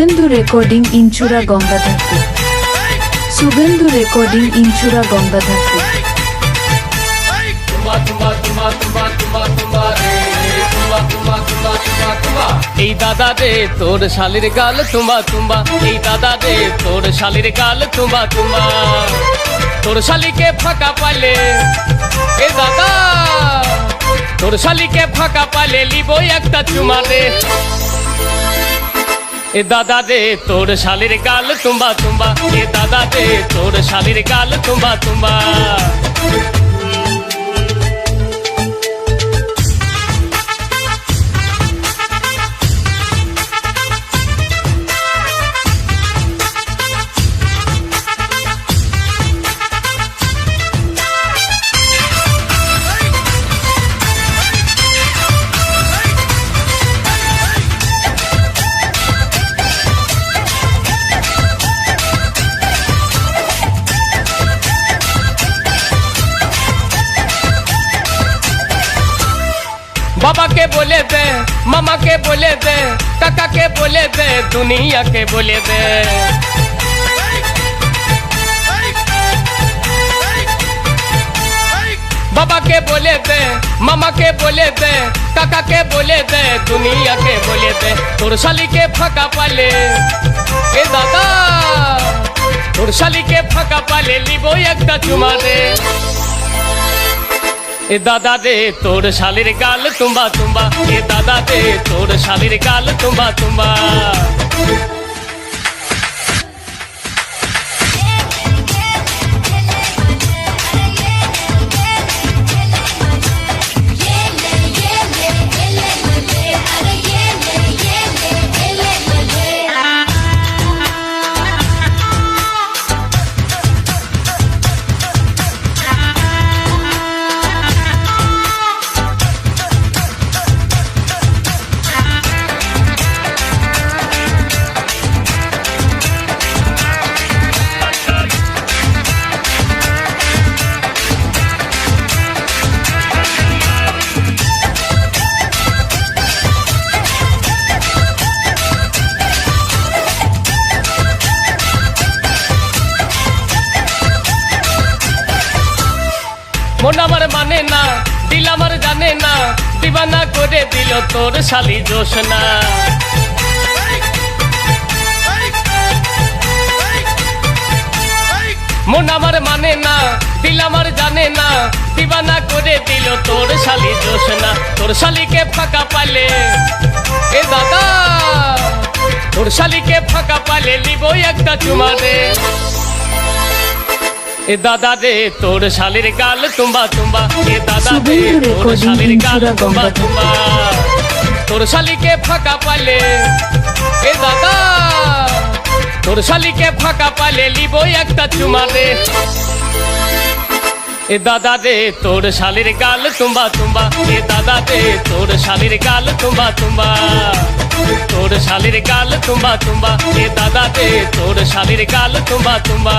Suvendu recording ইনচুরা Gangadharpur. Suvendu recording ইনচুরা Gangadharpur. এই দাদা রে তোর শালির গাল তুম্বা তুম্বা, এই দাদা রে তোর শালির গাল তুম্বা তুম্বা। তোর শালিকে ফাঁকা পালে এ দাদা, তোর শালিকে ফাঁকা পালে লিব একটা চুমা রে। এ দাদা রে তোর শালির গাল তুম্বা তুম্বা, এ দাদা রে তোর শালির গাল তুম্বা তুম্বা। বাবাকে বলে দে, মামাকে বলে দে, কাকাকে বলে দে, দুনিয়াকে বলে দে। বাবাকে বলে দে, মামাকে বলে দে, কাকাকে বলে দে, দুনিয়াকে বলে দে। তোর শালিকে ফাঁকা পালে এ দাদা, তোর শালিকে ফাঁকা পালে লিব একটা চুমা রে। এ দাদা রে তোর শালির গাল তুম্বা তুম্বা, এ দাদা রে তোর শালির গাল তুম্বা তুম্বা। মন আমার মানে না, দিল আমার জানে না, দিবানা করে দিল তোর শালি জোসনা। মন আমার মানে না, দিল আমার জানে না, দিবানা করে দিল তোর শালি জোসনা। তোর শালিকে ফাঁকা পালে এ দাদা, তোর শালিকে ফাঁকা পালে লিব একটা চুমা রে। এ দাদা রে তোর শালির গাল তুম্বা তুম্বা, এ দাদা রে তোর শালির গাল তুম্বা তুম্বা। তোর শালিকে ফাঁকা পালে এ দাদা, তোর শালিকে ফাঁকা পালে লিব একটা চুমা রে। এ দাদা রে তোর শালির গাল তুম্বা তুম্বা, এ দাদা রে তোর শালির গাল তুম্বা তুম্বা। তোর শালির গাল তুম্বা তুম্বা, এ দাদা রে তোর শালির গাল তুম্বা তুম্বা।